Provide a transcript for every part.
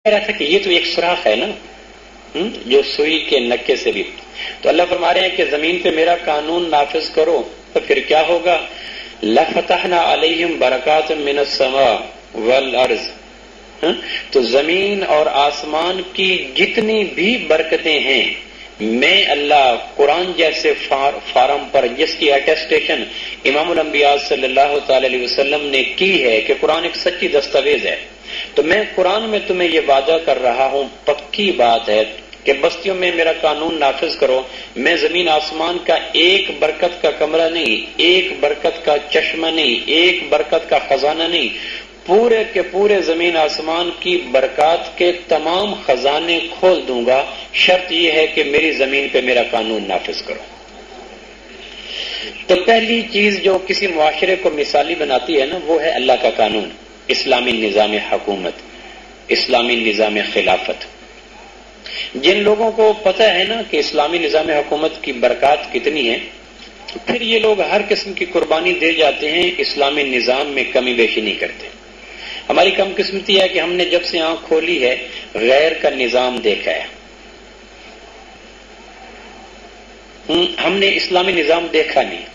کہہ رہا تھا کہ یہ تو ایک سوراخ ہے نا جو سوئی کے نکے سے بھی. تو اللہ فرما رہے ہیں کہ زمین پہ میرا قانون نافذ کرو تو پھر کیا ہوگا؟ لَفَتَحْنَا عَلَيْهِمْ بَرَكَاتٍ مِّنَ السَّمَاءِ وَالْأَرْضِ. تو زمین اور آسمان کی جتنی بھی برکتیں ہیں میں اللہ قرآن جیسے فارم پر جس کی اٹیسٹیشن امام الانبیاء صلی اللہ تعالی علیہ وسلم نے کی ہے کہ قرآن ایک سچی دستاویز ہے، تو میں قرآن میں تمہیں یہ وعدہ کر رہا ہوں، پکی بات ہے کہ بستیوں میں میرا قانون نافذ کرو. میں زمین آسمان کا ایک برکت کا کمرہ نہیں، ایک برکت کا چشمہ نہیں، ایک برکت کا خزانہ نہیں، پورے کے پورے زمین آسمان کی برکات کے تمام خزانے کھول دوں گا. شرط یہ ہے کہ میری زمین پہ میرا قانون نافذ کرو. تو پہلی چیز جو کسی معاشرے کو مثالی بناتی ہے نا وہ ہے اللہ کا قانون، اسلامی نظام حکومت، اسلامی نظام خلافت. جن لوگوں کو پتہ ہے نا کہ اسلامی نظام حکومت کی برکات کتنی ہے، پھر یہ لوگ ہر قسم کی قربانی دے جاتے ہیں، اسلامی نظام میں کمی بیشی نہیں کرتے. ہماری کم قسمتی ہے کہ ہم نے جب سے آنکھ کھولی ہے غیر کا نظام دیکھا ہے، ہم نے اسلامی نظام دیکھا نہیں.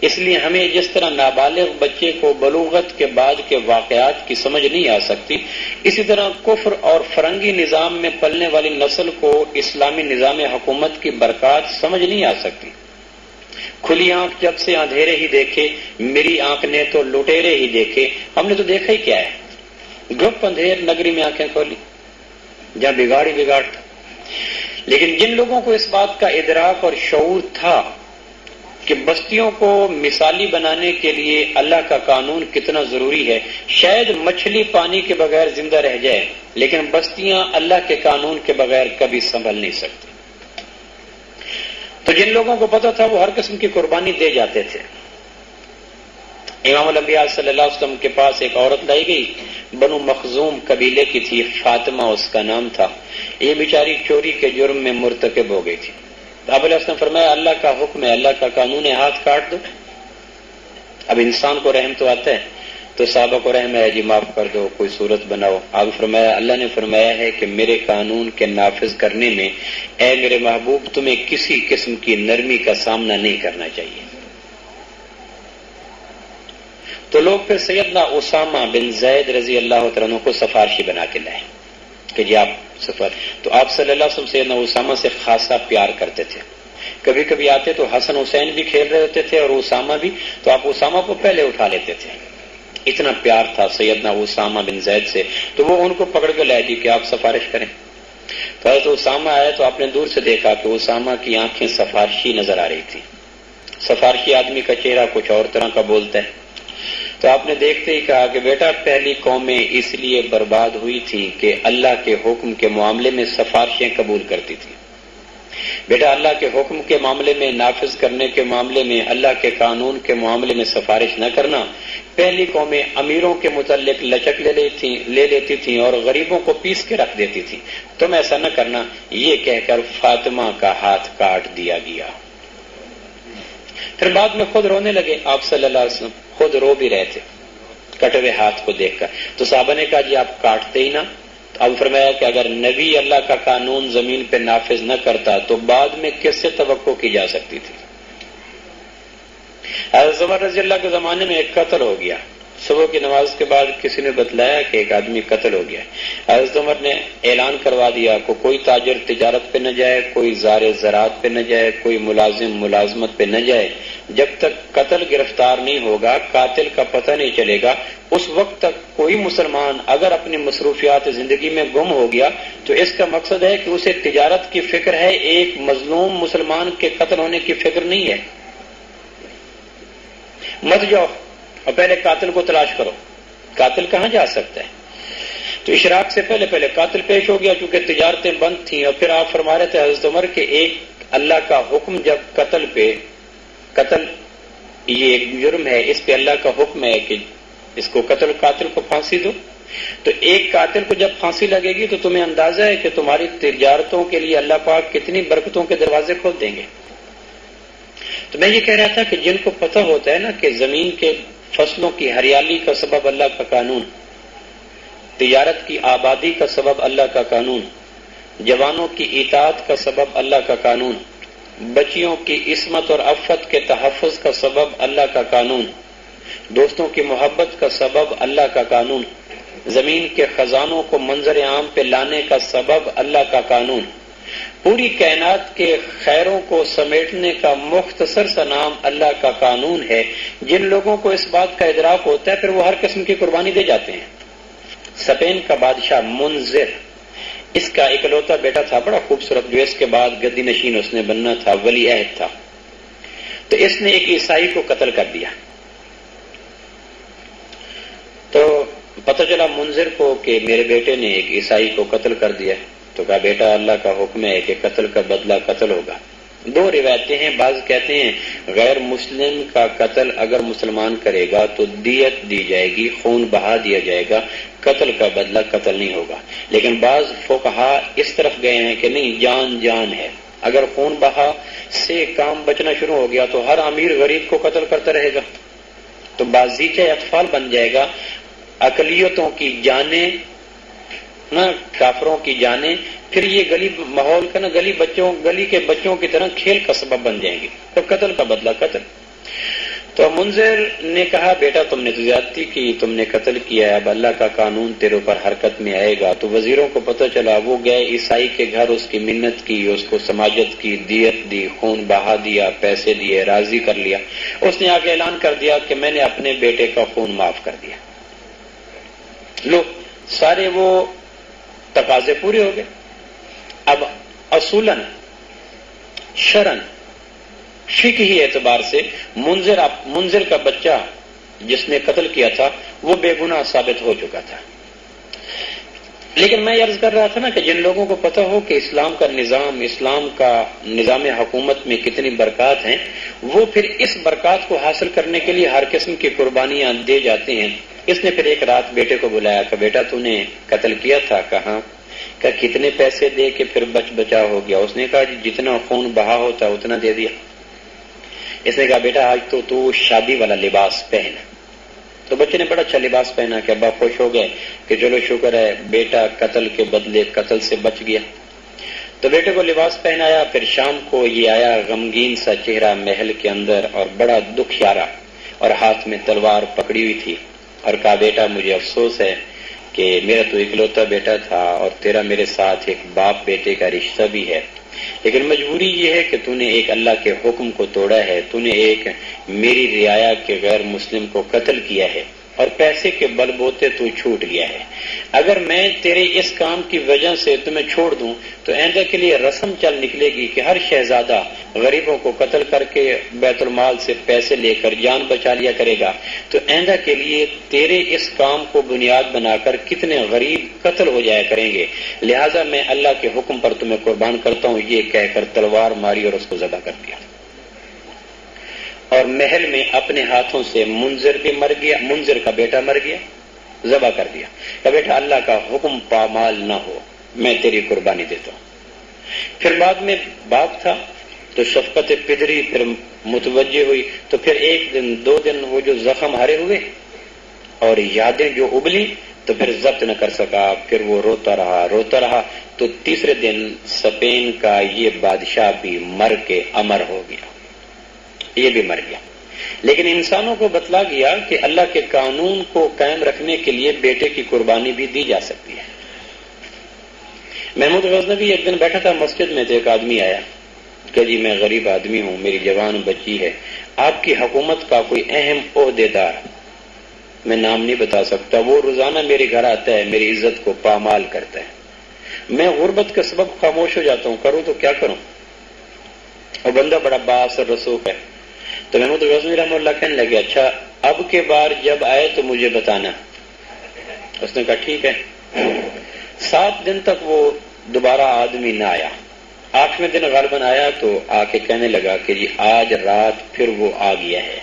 اس لیے ہمیں جس طرح نابالغ بچے کو بلوغت کے بعد کے واقعات کی سمجھ نہیں آ سکتی، اسی طرح کفر اور فرنگی نظام میں پلنے والی نسل کو اسلامی نظام حکومت کی برکات سمجھ نہیں آ سکتی. کھلی آنکھ جب سے اندھیرے ہی دیکھے، میری آنکھ نے تو لٹیرے ہی دیکھے. ہم نے تو دیکھا ہی کیا ہے، گپ اندھیر نگری میں آنکھیں کھولی جہاں بگاڑ ہی بگاڑ تھا. لیکن جن لوگوں کو اس بات کا ادراک اور شعور تھا کہ بستیوں کو مثالی بنانے کے لیے اللہ کا قانون کتنا ضروری ہے، شاید مچھلی پانی کے بغیر زندہ رہ جائے لیکن بستیاں اللہ کے قانون کے بغیر کبھی سنبھل نہیں سکتی. تو جن لوگوں کو پتا تھا وہ ہر قسم کی قربانی دے جاتے تھے. امام الانبیاء صلی اللہ علیہ وسلم کے پاس ایک عورت لائی گئی، بنو مخزوم قبیلے کی تھی، فاطمہ اس کا نام تھا. یہ بیچاری چوری کے جرم میں مرتکب ہو گئی تھی. آپ علیہ السلام فرمایا اللہ کا حکم ہے، اللہ کا قانون ہے، ہاتھ کاٹ دو. اب انسان کو رحم تو آتا ہے، تو صحابہ کو رحم ہے، جی معاف کر دو، کوئی صورت بناؤ. آپ فرمایا اللہ نے فرمایا ہے کہ میرے قانون کے نافذ کرنے میں اے میرے محبوب تمہیں کسی قسم کی نرمی کا سامنا نہیں کرنا چاہیے. تو لوگ پھر سیدنا اسامہ بن زید رضی اللہ تعالیٰ عنہ کو سفارشی بنا کے لائے کہ جی آپ سفر. تو آپ صلی اللہ علیہ وسلم سیدنا اسامہ سے خاصا پیار کرتے تھے. کبھی کبھی آتے تو حسن حسین بھی کھیل رہے ہوتے تھے اور اسامہ بھی، تو آپ اسامہ کو پہلے اٹھا لیتے تھے. اتنا پیار تھا سیدنا اسامہ بن زید سے. تو وہ ان کو پکڑ کے لائے جی کہ آپ سفارش کریں. تو حضرت اسامہ آئے تو آپ نے دور سے دیکھا کہ اسامہ کی آنکھیں سفارشی نظر آ رہی تھی. سفارشی آدمی کا چہرہ کچھ اور طرح کا بولتا ہے. تو آپ نے دیکھتے ہی کہا کہ بیٹا پہلی قومیں اس لیے برباد ہوئی تھی کہ اللہ کے حکم کے معاملے میں سفارشیں قبول کرتی تھی. بیٹا اللہ کے حکم کے معاملے میں، نافذ کرنے کے معاملے میں، اللہ کے قانون کے معاملے میں سفارش نہ کرنا. پہلی قومیں امیروں کے متعلق لچک لے لیتی تھیں اور غریبوں کو پیس کے رکھ دیتی تھی. تم ایسا نہ کرنا، یہ کہہ کر فاطمہ کا ہاتھ کاٹ دیا گیا. پھر بعد میں خود رونے لگے. آپ صلی اللہ علیہ وسلم خود رو بھی رہے تھے کٹے ہوئے ہاتھ کو دیکھ کر. تو صحابہ نے کہا جی آپ کاٹتے ہی نہ. تو اب فرمایا کہ اگر نبی اللہ کا قانون زمین پہ نافذ نہ کرتا تو بعد میں کس سے توقع کی جا سکتی تھی. حضرت عمر رضی اللہ کے زمانے میں ایک قتل ہو گیا. صبح کی نماز کے بعد کسی نے بتلایا کہ ایک آدمی قتل ہو گیا. حضرت عمر نے اعلان کروا دیا کہ کوئی تاجر تجارت پہ نہ جائے، کوئی زار زراعت پہ نہ جائے، کوئی ملازم ملازمت پہ نہ جائے. جب تک قتل گرفتار نہیں ہوگا، قاتل کا پتہ نہیں چلے گا، اس وقت تک کوئی مسلمان اگر اپنی مصروفیات زندگی میں گم ہو گیا تو اس کا مقصد ہے کہ اسے تجارت کی فکر ہے، ایک مظلوم مسلمان کے قتل ہونے کی فکر نہیں ہے. مت جاؤ اور پہلے قاتل کو تلاش کرو. قاتل کہاں جا سکتا ہے؟ تو اشراق سے پہلے پہلے قاتل پیش ہو گیا چونکہ تجارتیں بند تھیں. اور پھر آپ فرما رہے تھے حضرت عمر کہ ایک اللہ کا حکم جب قتل یہ ایک جرم ہے، اس پہ اللہ کا حکم ہے کہ اس کو قاتل کو پھانسی دو. تو ایک قاتل کو جب پھانسی لگے گی تو تمہیں اندازہ ہے کہ تمہاری تجارتوں کے لیے اللہ پاک کتنی برکتوں کے دروازے کھول دیں گے. تو میں یہ کہہ رہا تھا کہ جن کو پتہ ہوتا ہے نا کہ زمین کے فصلوں کی ہریالی کا سبب اللہ کا قانون، تجارت کی آبادی کا سبب اللہ کا قانون، جوانوں کی اطاعت کا سبب اللہ کا قانون، بچیوں کی عصمت اور عفت کے تحفظ کا سبب اللہ کا قانون، دوستوں کی محبت کا سبب اللہ کا قانون، زمین کے خزانوں کو منظر عام پہ لانے کا سبب اللہ کا قانون، پوری کائنات کے خیروں کو سمیٹنے کا مختصر سا نام اللہ کا قانون ہے۔ جن لوگوں کو اس بات کا ادراک ہوتا ہے پھر وہ ہر قسم کی قربانی دے جاتے ہیں۔ اسپین کا بادشاہ منذر، اس کا اکلوتا بیٹا تھا بڑا خوبصورت، جو اس کے بعد گدی نشین اس نے بننا تھا، ولی عہد تھا، تو اس نے ایک عیسائی کو قتل کر دیا۔ تو پتہ چلا منذر کو کہ میرے بیٹے نے ایک عیسائی کو قتل کر دیا، تو کہا بیٹا اللہ کا حکم ہے کہ قتل کا بدلہ قتل ہوگا۔ دو روایتیں ہیں، بعض کہتے ہیں غیر مسلم کا قتل اگر مسلمان کرے گا تو دیت دی جائے گی، خون بہا دیا جائے گا، قتل کا بدلہ قتل نہیں ہوگا۔ لیکن بعض فقہا اس طرف گئے ہیں کہ نہیں، جان جان ہے، اگر خون بہا سے کام بچنا شروع ہو گیا تو ہر امیر غریب کو قتل کرتا رہے گا، تو بازیچہ اطفال بن جائے گا، اقلیتوں کی جانیں نہ کافروں کی جانیں، پھر یہ گلی ماحول کا نا گلی کے بچوں کی طرح کھیل کا سبب بن جائیں گے، تو قتل کا بدلہ قتل۔ تو منذر نے کہا بیٹا تم نے تو زیادتی کی، تم نے قتل کیا ہے، اب اللہ کا قانون تیرے اوپر حرکت میں آئے گا۔ تو وزیروں کو پتہ چلا، وہ گئے عیسائی کے گھر، اس کی منت کی، اس کو سماجت کی، دیت دی، خون بہا دیا، پیسے دیے، راضی کر لیا۔ اس نے آگے اعلان کر دیا کہ میں نے اپنے بیٹے کا خون معاف کر دیا۔ لو سارے وہ تقاضے پورے ہو گئے۔ اب اصولاً شرعاً فقہی اعتبار سے منذر کا بچہ جس نے قتل کیا تھا وہ بے گناہ ثابت ہو چکا تھا۔ لیکن میں یہ عرض کر رہا تھا نا کہ جن لوگوں کو پتہ ہو کہ اسلام کا نظام حکومت میں کتنی برکات ہیں، وہ پھر اس برکات کو حاصل کرنے کے لیے ہر قسم کی قربانیاں دے جاتے ہیں۔ اس نے پھر ایک رات بیٹے کو بلایا کہ بیٹا تو نے قتل کیا تھا؟ کہاں؟ کہ کتنے پیسے دے کے پھر بچا ہو گیا؟ اس نے کہا جتنا خون بہا ہوتا اتنا دے دیا۔ اس نے کہا بیٹا آج تو شادی والا لباس پہن۔ تو بچے نے بڑا اچھا لباس پہنا کہ ابا خوش ہو گئے کہ چلو شکر ہے بیٹا قتل کے بدلے قتل سے بچ گیا۔ تو بیٹے کو لباس پہنایا، پھر شام کو یہ آیا غمگین سا چہرہ محل کے اندر اور بڑا دکھیارا، اور ہاتھ میں تلوار پکڑی ہوئی تھی، اور کہا بیٹا مجھے افسوس ہے کہ میرا تو اکلوتا بیٹا تھا اور تیرا میرے ساتھ ایک باپ بیٹے کا رشتہ بھی ہے، لیکن مجبوری یہ ہے کہ تو نے ایک اللہ کے حکم کو توڑا ہے، تو نے ایک میری رعایا کے غیر مسلم کو قتل کیا ہے اور پیسے کے بل بوتے تو چھوٹ گیا ہے۔ اگر میں تیرے اس کام کی وجہ سے تمہیں چھوڑ دوں تو آئندہ کے لیے رسم چل نکلے گی کہ ہر شہزادہ غریبوں کو قتل کر کے بیت المال سے پیسے لے کر جان بچا لیا کرے گا، تو آئندہ کے لیے تیرے اس کام کو بنیاد بنا کر کتنے غریب قتل ہو جایا کریں گے، لہٰذا میں اللہ کے حکم پر تمہیں قربان کرتا ہوں، یہ کہہ کر تلوار ماری اور اس کو ذبح کر دیا۔ اور محل میں اپنے ہاتھوں سے منذر بھی مر گیا، منذر کا بیٹا مر گیا، ذبح کر دیا کہ بیٹا اللہ کا حکم پامال نہ ہو، میں تیری قربانی دیتا ہوں۔ پھر بعد میں باپ تھا تو شفقت پدری پھر متوجہ ہوئی، تو پھر ایک دن دو دن وہ جو زخم ہرے ہوئے اور یادیں جو ابلی تو پھر ضبط نہ کر سکا، پھر وہ روتا رہا، تو تیسرے دن اسپین کا یہ بادشاہ بھی مر کے امر ہو گیا، یہ بھی مر گیا۔ لیکن انسانوں کو بتلا گیا کہ اللہ کے قانون کو قائم رکھنے کے لیے بیٹے کی قربانی بھی دی جا سکتی ہے۔ محمود غزنوی ایک دن بیٹھا تھا مسجد میں، تو ایک آدمی آیا کہ جی میں غریب آدمی ہوں، میری جوان بچی ہے، آپ کی حکومت کا کوئی اہم عہدیدار، میں نام نہیں بتا سکتا، وہ روزانہ میرے گھر آتا ہے، میری عزت کو پامال کرتا ہے، میں غربت کے سبب خاموش ہو جاتا ہوں، کروں تو کیا کروں؟ اور بندہ بڑا بااثر رسوخ ہے۔ تو محمود غزنوی رحمہ اللہ کہنے لگے اچھا اب کے بار جب آئے تو مجھے بتانا۔ اس نے کہا ٹھیک ہے۔ 7 دن تک وہ دوبارہ آدمی نہ آیا، 8ویں دن غالباً آیا تو آ کے کہنے لگا کہ جی آج رات پھر وہ آ گیا ہے،